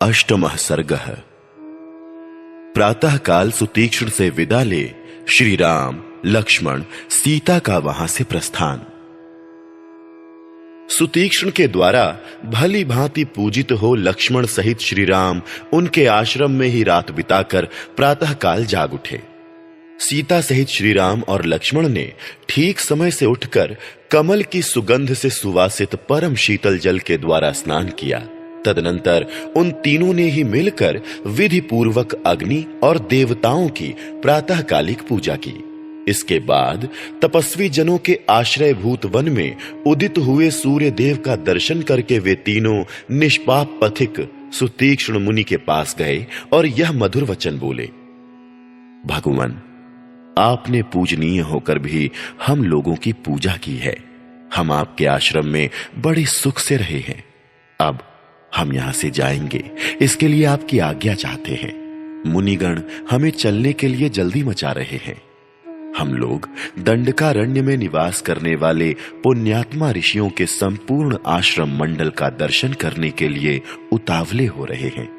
अष्टमः सर्गः। प्रातः काल सुतीक्ष्ण से विदा ले श्री राम लक्ष्मण सीता का वहां से प्रस्थान। सुतीक्ष्ण के द्वारा भली भांति पूजित हो लक्ष्मण सहित श्री राम उनके आश्रम में ही रात बिताकर प्रातः काल जाग उठे। सीता सहित श्री राम और लक्ष्मण ने ठीक समय से उठकर कमल की सुगंध से सुवासित परम शीतल जल के द्वारा स्नान किया। तदनंतर उन तीनों ने ही मिलकर विधि पूर्वक अग्नि और देवताओं की प्रातःकालिक पूजा की। इसके बाद तपस्वी जनों के आश्रयभूत वन में उदित हुए सूर्य देव का दर्शन करके वे तीनों निष्पाप पथिक सुतीक्ष्ण मुनि के पास गए और यह मधुर वचन बोले। भगवान, आपने पूजनीय होकर भी हम लोगों की पूजा की है। हम आपके आश्रम में बड़े सुख से रहे हैं। अब हम यहां से जाएंगे, इसके लिए आपकी आज्ञा चाहते हैं। मुनिगण हमें चलने के लिए जल्दी मचा रहे हैं। हम लोग दंडकारण्य में निवास करने वाले पुण्यात्मा ऋषियों के संपूर्ण आश्रम मंडल का दर्शन करने के लिए उतावले हो रहे हैं।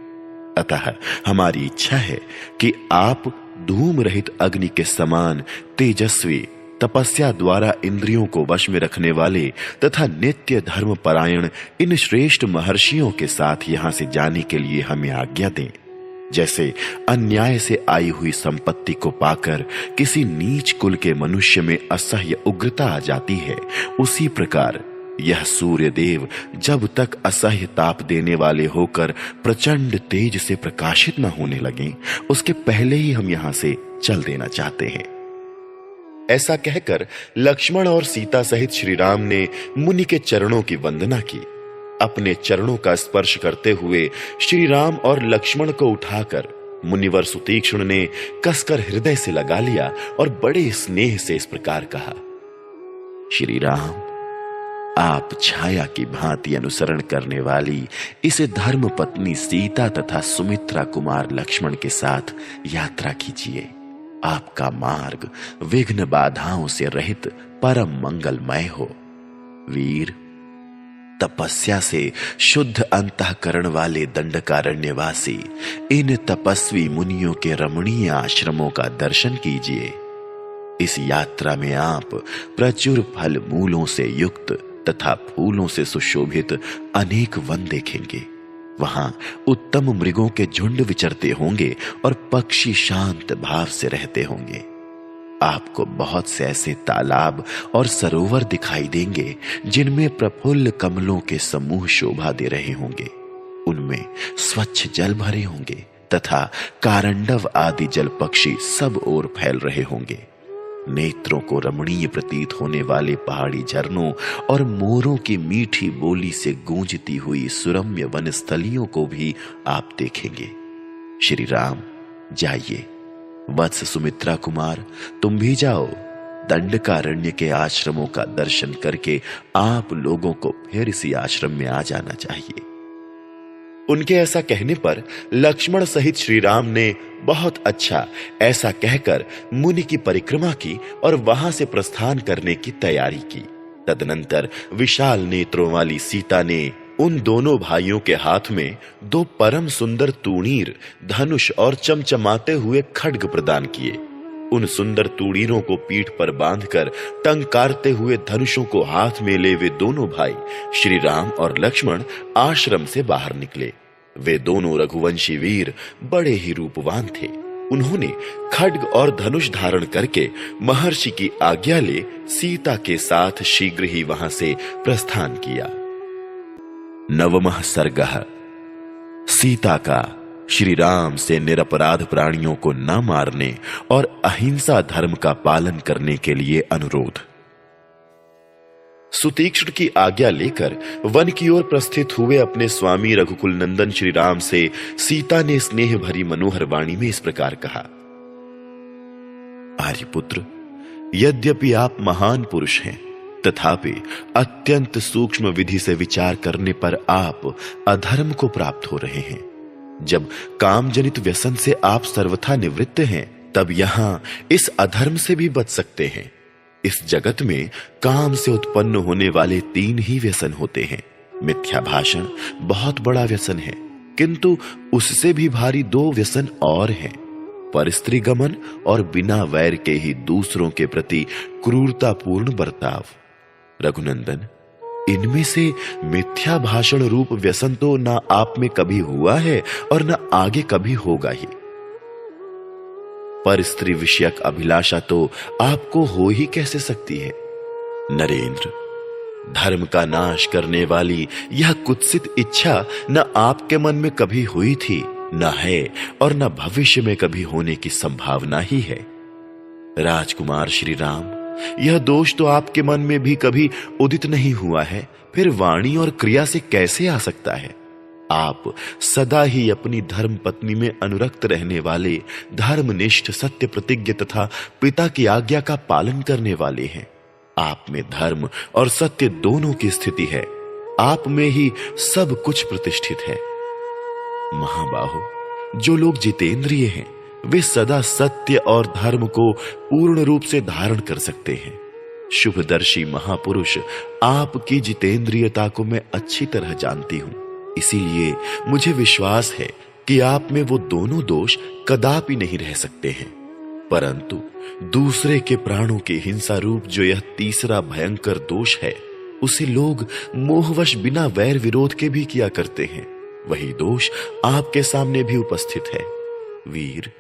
अतः हमारी इच्छा है कि आप धूम रहित अग्नि के समान तेजस्वी, तपस्या द्वारा इंद्रियों को वश में रखने वाले तथा नित्य धर्म परायण इन श्रेष्ठ महर्षियों के साथ यहां से जाने के लिए हमें आज्ञा दें। जैसे अन्याय से आई हुई संपत्ति को पाकर किसी नीच कुल के मनुष्य में असह्य उग्रता आ जाती है, उसी प्रकार यह सूर्य देव जब तक असह्य ताप देने वाले होकर प्रचंड तेज से प्रकाशित न होने लगें, उसके पहले ही हम यहां से चल देना चाहते हैं। ऐसा कहकर लक्ष्मण और सीता सहित श्री राम ने मुनि के चरणों की वंदना की। अपने चरणों का स्पर्श करते हुए श्री राम और लक्ष्मण को उठाकर मुनिवर सुतीक्ष्ण ने कसकर हृदय से लगा लिया और बड़े स्नेह से इस प्रकार कहा। श्री राम, आप छाया की भांति अनुसरण करने वाली इस धर्म पत्नी सीता तथा सुमित्रा कुमार लक्ष्मण के साथ यात्रा कीजिए। आपका मार्ग विघ्न बाधाओं से रहित परम मंगलमय हो। वीर, तपस्या से शुद्ध अंतःकरण वाले दंडकारण्यवासी इन तपस्वी मुनियों के रमणीय आश्रमों का दर्शन कीजिए। इस यात्रा में आप प्रचुर फल मूलों से युक्त तथा फूलों से सुशोभित अनेक वन देखेंगे। वहां उत्तम मृगों के झुंड विचरते होंगे और पक्षी शांत भाव से रहते होंगे। आपको बहुत से ऐसे तालाब और सरोवर दिखाई देंगे जिनमें प्रफुल्ल कमलों के समूह शोभा दे रहे होंगे। उनमें स्वच्छ जल भरे होंगे तथा कारंडव आदि जल पक्षी सब ओर फैल रहे होंगे। नेत्रों को रमणीय प्रतीत होने वाले पहाड़ी झरनों और मोरों की मीठी बोली से गूंजती हुई सुरम्य वनस्थलियों को भी आप देखेंगे। श्री राम, जाइए। वत्स सुमित्रा कुमार, तुम भी जाओ। दंडकारण्य के आश्रमों का दर्शन करके आप लोगों को फिर इसी आश्रम में आ जाना चाहिए। उनके ऐसा कहने पर लक्ष्मण सहित श्री राम ने बहुत अच्छा ऐसा कहकर मुनि की परिक्रमा की और वहां से प्रस्थान करने की तैयारी की। तदनंतर विशाल नेत्रों वाली सीता ने उन दोनों भाइयों के हाथ में दो परम सुंदर तूणीर, धनुष और चमचमाते हुए खड्ग प्रदान किए। उन सुंदर तूणीरों को पीठ पर बांधकर टंकारते हुए धनुषों को हाथ में ले वे दोनों भाई श्री राम और लक्ष्मण आश्रम से बाहर निकले। वे दोनों रघुवंशी वीर बड़े ही रूपवान थे। उन्होंने खड्ग और धनुष धारण करके महर्षि की आज्ञा ले सीता के साथ शीघ्र ही वहां से प्रस्थान किया। नवमः सर्गः। सीता का श्री राम से निरपराध प्राणियों को न मारने और अहिंसा धर्म का पालन करने के लिए अनुरोध। सुतीक्ष्ण की आज्ञा लेकर वन की ओर प्रस्थित हुए अपने स्वामी रघुकुल नंदन श्री राम से सीता ने स्नेह भरी मनोहर वाणी में इस प्रकार कहा। आर्यपुत्र, यद्यपि आप महान पुरुष हैं, तथापि अत्यंत सूक्ष्म विधि से विचार करने पर आप अधर्म को प्राप्त हो रहे हैं। जब काम जनित व्यसन से आप सर्वथा निवृत्त हैं, तब यहां इस अधर्म से भी बच सकते हैं। इस जगत में काम से उत्पन्न होने वाले तीन ही व्यसन होते हैं। मिथ्या भाषण बहुत बड़ा व्यसन है, किंतु उससे भी भारी दो व्यसन और हैं, परस्त्री गमन और बिना वैर के ही दूसरों के प्रति क्रूरतापूर्ण बर्ताव। रघुनंदन, इनमें से मिथ्या भाषण रूप व्यसन तो ना आप में कभी हुआ है और ना आगे कभी होगा ही। परस्त्री विषयक अभिलाषा तो आपको हो ही कैसे सकती है। नरेंद्र, धर्म का नाश करने वाली यह कुत्सित इच्छा न आपके मन में कभी हुई थी, न है और न भविष्य में कभी होने की संभावना ही है। राजकुमार श्री राम, यह दोष तो आपके मन में भी कभी उदित नहीं हुआ है, फिर वाणी और क्रिया से कैसे आ सकता है। आप सदा ही अपनी धर्म पत्नी में अनुरक्त रहने वाले, धर्मनिष्ठ, सत्य प्रतिज्ञ तथा पिता की आज्ञा का पालन करने वाले हैं। आप में धर्म और सत्य दोनों की स्थिति है, आप में ही सब कुछ प्रतिष्ठित है। महाबाहो, जो लोग जितेंद्रिय हैं वे सदा सत्य और धर्म को पूर्ण रूप से धारण कर सकते हैं। शुभदर्शी महापुरुष, आपकी जितेंद्रियता को मैं अच्छी तरह जानती हूं, इसीलिए मुझे विश्वास है कि आप में वो दोनों दोष कदापि नहीं रह सकते हैं। परंतु दूसरे के प्राणों की हिंसा रूप जो यह तीसरा भयंकर दोष है, उसे लोग मोहवश बिना वैर विरोध के भी किया करते हैं। वही दोष आपके सामने भी उपस्थित है। वीर,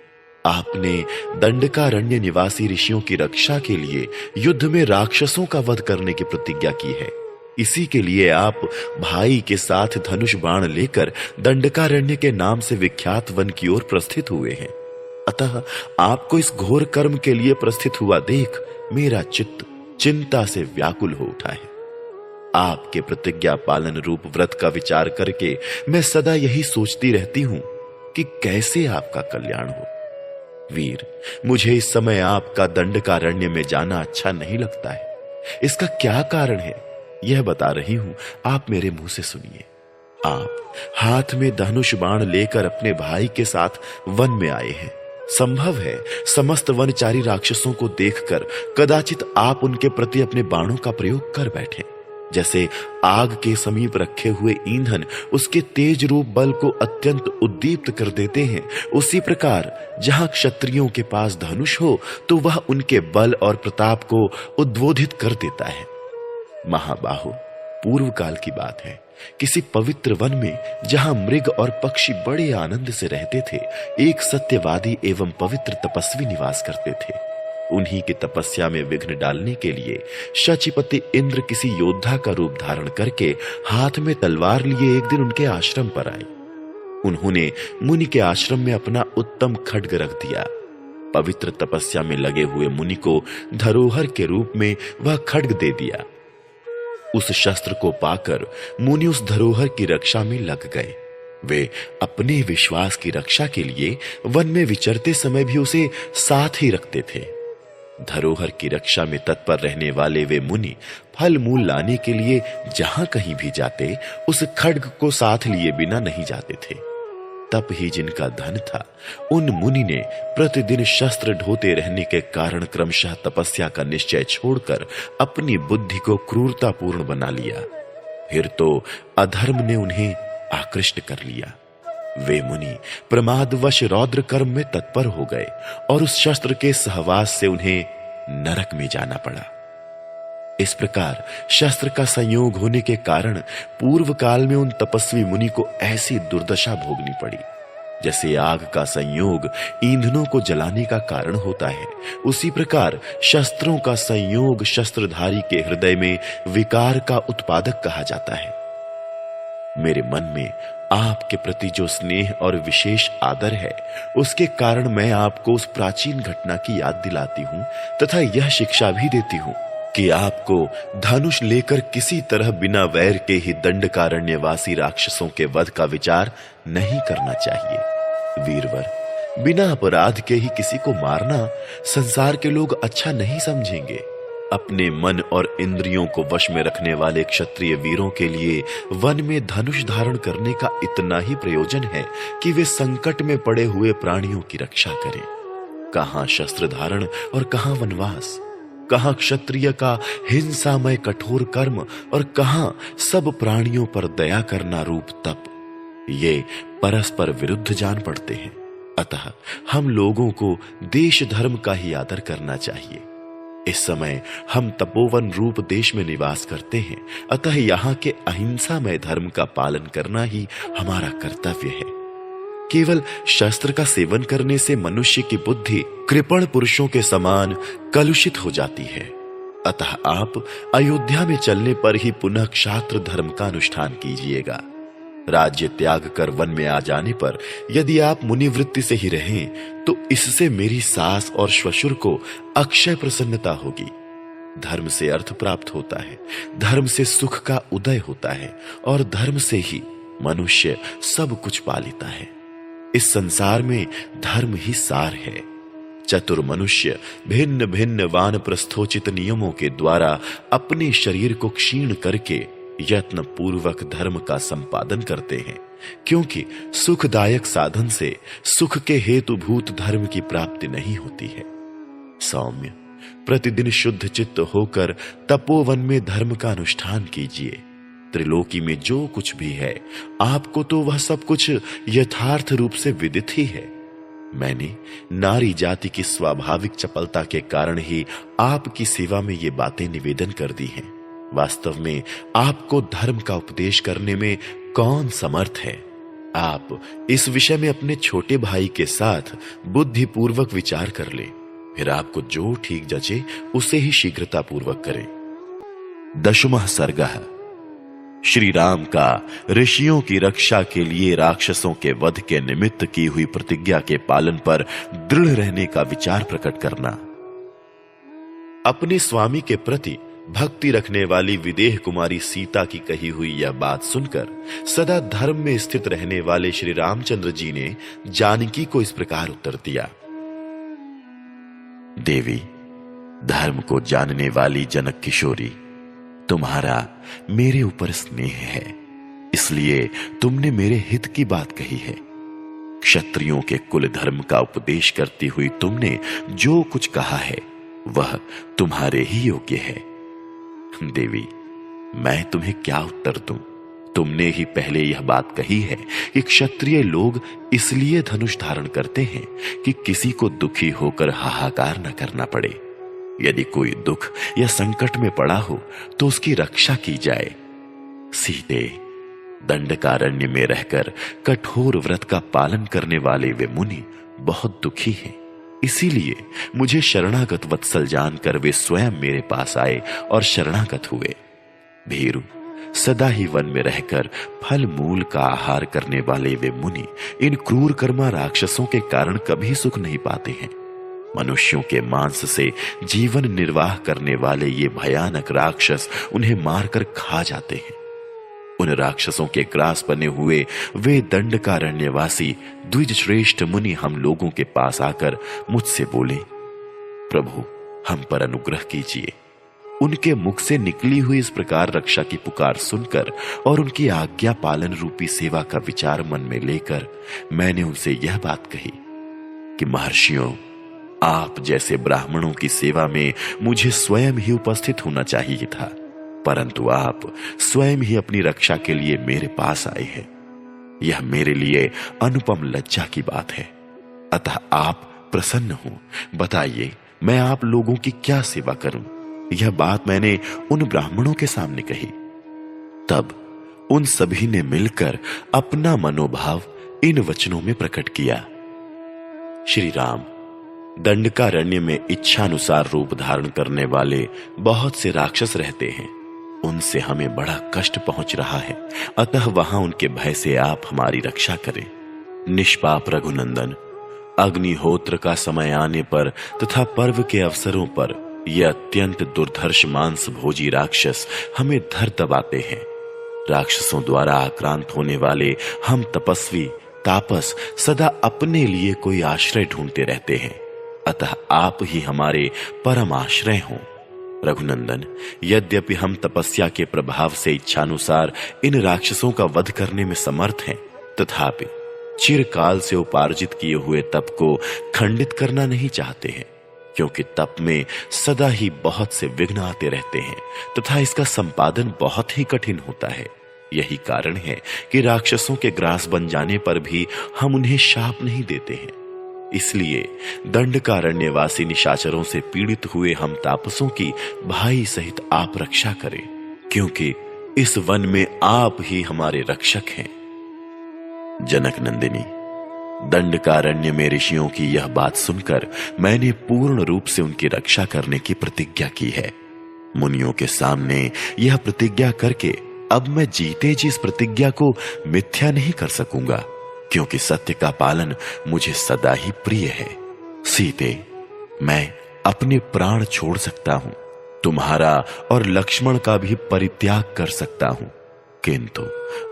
आपने दंडकारण्य निवासी ऋषियों की रक्षा के लिए युद्ध में राक्षसों का वध करने की प्रतिज्ञा की है। इसी के लिए आप भाई के साथ धनुष बाण लेकर दंडकारण्य के नाम से विख्यात वन की ओर प्रस्थित हुए हैं। अतः आपको इस घोर कर्म के लिए प्रस्थित हुआ देख मेरा चित्त चिंता से व्याकुल हो उठा है। आपके प्रतिज्ञा पालन रूप व्रत का विचार करके मैं सदा यही सोचती रहती हूं कि कैसे आपका कल्याण हो। वीर, मुझे इस समय आपका दंडकारण्य में जाना अच्छा नहीं लगता है। इसका क्या कारण है यह बता रही हूं, आप मेरे मुंह से सुनिए। आप हाथ में धनुष बाण लेकर अपने भाई के साथ वन में आए हैं। संभव है समस्त वनचारी राक्षसों को देखकर कदाचित आप उनके प्रति अपने बाणों का प्रयोग कर बैठे। जैसे आग के समीप रखे हुए ईंधन उसके तेज रूप बल को अत्यंत उद्दीप्त कर देते हैं, उसी प्रकार जहां क्षत्रियों के पास धनुष हो तो वह उनके बल और प्रताप को उद्बोधित कर देता है। महाबाहो, पूर्व काल की बात है, किसी पवित्र वन में जहां मृग और पक्षी बड़े आनंद से रहते थे, एक सत्यवादी एवं पवित्र तपस्वी निवास करते थे। उन्हीं की तपस्या में विघ्न डालने के लिए शचीपति इंद्र किसी योद्धा का रूप धारण करके हाथ में तलवार लिए एक दिन उनके आश्रम पर आए। उन्होंने मुनि के आश्रम में अपना उत्तम खड्ग रख दिया। पवित्र तपस्या में लगे हुए मुनि को धरोहर के रूप में वह खड्ग दे दिया। उस शस्त्र को पाकर मुनि उस धरोहर की रक्षा में लग गए। वे अपने विश्वास की रक्षा के लिए वन में विचरते समय भी उसे साथ ही रखते थे। धरोहर की रक्षा में तत्पर रहने वाले वे मुनि फल मूल लाने के लिए जहां कहीं भी जाते उस खड्ग को साथ लिए बिना नहीं जाते थे। तप ही जिनका धन था, उन मुनि ने प्रतिदिन शस्त्र ढोते रहने के कारण क्रमशः तपस्या का निश्चय छोड़कर अपनी बुद्धि को क्रूरतापूर्ण बना लिया। फिर तो अधर्म ने उन्हें आकृष्ट कर लिया। वे मुनि प्रमादवश रौद्र कर्म में तत्पर हो गए और उस शस्त्र के सहवास से उन्हें नरक में जाना पड़ा। इस प्रकार शस्त्र का संयोग होने के कारण पूर्व काल में उन तपस्वी मुनि को ऐसी दुर्दशा भोगनी पड़ी। जैसे आग का संयोग ईंधनों को जलाने का कारण होता है, उसी प्रकार शस्त्रों का संयोग शस्त्रधारी के हृदय में विकार का उत्पादक कहा जाता है। मेरे मन में आपके प्रति जो स्नेह और विशेष आदर है, उसके कारण मैं आपको उस प्राचीन घटना की याद दिलाती हूं तथा यह शिक्षा भी देती हूं कि आपको धनुष लेकर किसी तरह बिना वैर के ही दंडकारण्यवासी राक्षसों के वध का विचार नहीं करना चाहिए। वीरवर, बिना अपराध के ही किसी को मारना संसार के लोग अच्छा नहीं समझेंगे। अपने मन और इंद्रियों को वश में रखने वाले क्षत्रिय वीरों के लिए वन में धनुष धारण करने का इतना ही प्रयोजन है कि वे संकट में पड़े हुए प्राणियों की रक्षा करें। कहां शस्त्र धारण और कहां वनवास, कहां क्षत्रिय का हिंसामय कठोर कर्म और कहां सब प्राणियों पर दया करना रूप तप। ये परस्पर विरुद्ध जान पड़ते हैं। अतः हम लोगों को देश धर्म का ही आदर करना चाहिए। इस समय हम तपोवन रूप देश में निवास करते हैं, अतः यहाँ के अहिंसामय धर्म का पालन करना ही हमारा कर्तव्य है। केवल शस्त्र का सेवन करने से मनुष्य की बुद्धि कृपण पुरुषों के समान कलुषित हो जाती है। अतः आप अयोध्या में चलने पर ही पुनः क्षात्र धर्म का अनुष्ठान कीजिएगा। राज्य त्याग कर वन में आ जाने पर यदि आप मुनिवृत्ति से ही रहें तो इससे मेरी सास और श्वशुर को अक्षय प्रसन्नता होगी। धर्म से अर्थ प्राप्त होता है, धर्म से सुख का उदय होता है और धर्म से ही मनुष्य सब कुछ पा लेता है। इस संसार में धर्म ही सार है। चतुर मनुष्य भिन्न भिन्न वानप्रस्थोचित नियमों के द्वारा अपने शरीर को क्षीण करके यत्न पूर्वक धर्म का संपादन करते हैं, क्योंकि सुखदायक साधन से सुख के हेतुभूत धर्म की प्राप्ति नहीं होती है। सौम्य, प्रतिदिन शुद्ध चित्त होकर तपोवन में धर्म का अनुष्ठान कीजिए। त्रिलोकी में जो कुछ भी है आपको तो वह सब कुछ यथार्थ रूप से विदित ही है। मैंने नारी जाति की स्वाभाविक चपलता के कारण ही आपकी सेवा में ये बातें निवेदन कर दी हैं। वास्तव में आपको धर्म का उपदेश करने में कौन समर्थ है? आप इस विषय में अपने छोटे भाई के साथ बुद्धिपूर्वक विचार कर लें, फिर आपको जो ठीक जचे उसे ही शीघ्रता पूर्वक करें। 10वां सर्गः श्री राम का ऋषियों की रक्षा के लिए राक्षसों के वध के निमित्त की हुई प्रतिज्ञा के पालन पर दृढ़ रहने का विचार प्रकट करना। अपने स्वामी के प्रति भक्ति रखने वाली विदेह कुमारी सीता की कही हुई यह बात सुनकर सदा धर्म में स्थित रहने वाले श्री रामचंद्र जी ने जानकी को इस प्रकार उत्तर दिया। देवी, धर्म को जानने वाली जनक किशोरी, तुम्हारा मेरे ऊपर स्नेह है, इसलिए तुमने मेरे हित की बात कही है। क्षत्रियों के कुल धर्म का उपदेश करती हुई तुमने जो कुछ कहा है वह तुम्हारे ही योग्य है। देवी, मैं तुम्हें क्या उत्तर दूं? तुमने ही पहले यह बात कही है कि क्षत्रिय लोग इसलिए धनुष धारण करते हैं कि किसी को दुखी होकर हाहाकार न करना पड़े। यदि कोई दुख या संकट में पड़ा हो तो उसकी रक्षा की जाए। सीते, दंडकारण्य में रहकर कठोर व्रत का पालन करने वाले वे मुनि बहुत दुखी हैं। इसीलिए मुझे शरणागत वत्सल जानकर वे स्वयं मेरे पास आए और शरणागत हुए। भीरु, सदा ही वन में रहकर फल मूल का आहार करने वाले वे मुनि इन क्रूर कर्मा राक्षसों के कारण कभी सुख नहीं पाते हैं। मनुष्यों के मांस से जीवन निर्वाह करने वाले ये भयानक राक्षस उन्हें मारकर खा जाते हैं। उन राक्षसों के ग्रास बने हुए वे दंडकारण्यवासी द्विज श्रेष्ठ मुनि हम लोगों के पास आकर मुझसे बोले, प्रभु, हम पर अनुग्रह कीजिए। उनके मुख से निकली हुई इस प्रकार रक्षा की पुकार सुनकर और उनकी आज्ञा पालन रूपी सेवा का विचार मन में लेकर मैंने उनसे यह बात कही कि महर्षियों, आप जैसे ब्राह्मणों की सेवा में मुझे स्वयं ही उपस्थित होना चाहिए था, परंतु आप स्वयं ही अपनी रक्षा के लिए मेरे पास आए हैं। यह मेरे लिए अनुपम लज्जा की बात है। अतः आप प्रसन्न हो, बताइए मैं आप लोगों की क्या सेवा करूं? यह बात मैंने उन ब्राह्मणों के सामने कही। तब उन सभी ने मिलकर अपना मनोभाव इन वचनों में प्रकट किया। श्री राम, दंडकारण्य में इच्छानुसार रूप धारण करने वाले बहुत से राक्षस रहते हैं। उनसे हमें बड़ा कष्ट पहुंच रहा है, अतः वहां उनके भय से आप हमारी रक्षा करें। निष्पाप रघुनंदन, अग्निहोत्र का समय आने पर तथा पर्व के अवसरों पर यह अत्यंत दुर्धर्ष मांस भोजी राक्षस हमें धर दबाते हैं। राक्षसों द्वारा आक्रांत होने वाले हम तपस्वी तापस सदा अपने लिए कोई आश्रय ढूंढते रहते हैं, अतः आप ही हमारे परम आश्रय हों। रघुनंदन, यद्यपि हम तपस्या के प्रभाव से इच्छानुसार इन राक्षसों का वध करने में समर्थ हैं, तथापि चिरकाल से उपार्जित किए हुए तप को खंडित करना नहीं चाहते हैं, क्योंकि तप में सदा ही बहुत से विघ्न आते रहते हैं तथा इसका संपादन बहुत ही कठिन होता है। यही कारण है कि राक्षसों के ग्रास बन जाने पर भी हम उन्हें शाप नहीं देते हैं। इसलिए दंडकारण्यवासी निशाचरों से पीड़ित हुए हम तापसों की भाई सहित आप रक्षा करें, क्योंकि इस वन में आप ही हमारे रक्षक हैं। जनक नंदिनी, दंडकारण्य में ऋषियों की यह बात सुनकर मैंने पूर्ण रूप से उनकी रक्षा करने की प्रतिज्ञा की है। मुनियों के सामने यह प्रतिज्ञा करके अब मैं जीते जी इस प्रतिज्ञा को मिथ्या नहीं कर सकूंगा, क्योंकि सत्य का पालन मुझे सदा ही प्रिय है। सीते, मैं अपने प्राण छोड़ सकता हूं, तुम्हारा और लक्ष्मण का भी परित्याग कर सकता हूं, किंतु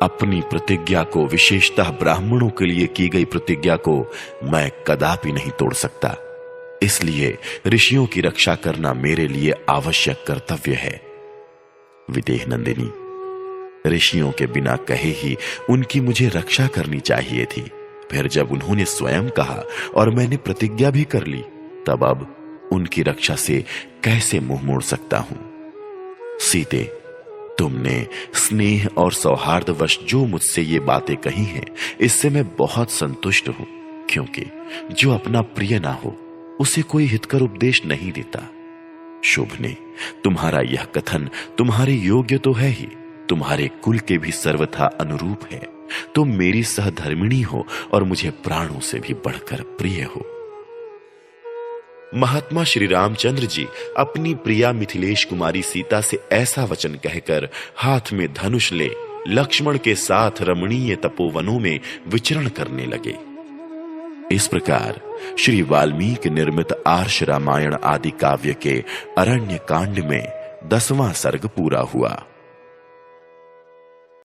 अपनी प्रतिज्ञा को, विशेषतः ब्राह्मणों के लिए की गई प्रतिज्ञा को मैं कदापि नहीं तोड़ सकता। इसलिए ऋषियों की रक्षा करना मेरे लिए आवश्यक कर्तव्य है। विदेह नंदिनी, ऋषियों के बिना कहे ही उनकी मुझे रक्षा करनी चाहिए थी। फिर जब उन्होंने स्वयं कहा और मैंने प्रतिज्ञा भी कर ली, तब अब उनकी रक्षा से कैसे मुंह मोड़ सकता हूं। सीते, तुमने स्नेह और सौहार्दवश जो मुझसे ये बातें कही हैं, इससे मैं बहुत संतुष्ट हूं, क्योंकि जो अपना प्रिय ना हो उसे कोई हितकर उपदेश नहीं देता। शुभ ने, तुम्हारा यह कथन तुम्हारे योग्य तो है ही, तुम्हारे कुल के भी सर्वथा अनुरूप है। तुम मेरी सहधर्मिणी हो और मुझे प्राणों से भी बढ़कर प्रिय हो। महात्मा श्री रामचंद्र जी अपनी प्रिया मिथिलेश कुमारी सीता से ऐसा वचन कहकर हाथ में धनुष ले लक्ष्मण के साथ रमणीय तपोवनों में विचरण करने लगे। इस प्रकार श्री वाल्मीकि निर्मित आर्ष रामायण आदि काव्य के अरण्य कांड में 10वां सर्ग पूरा हुआ।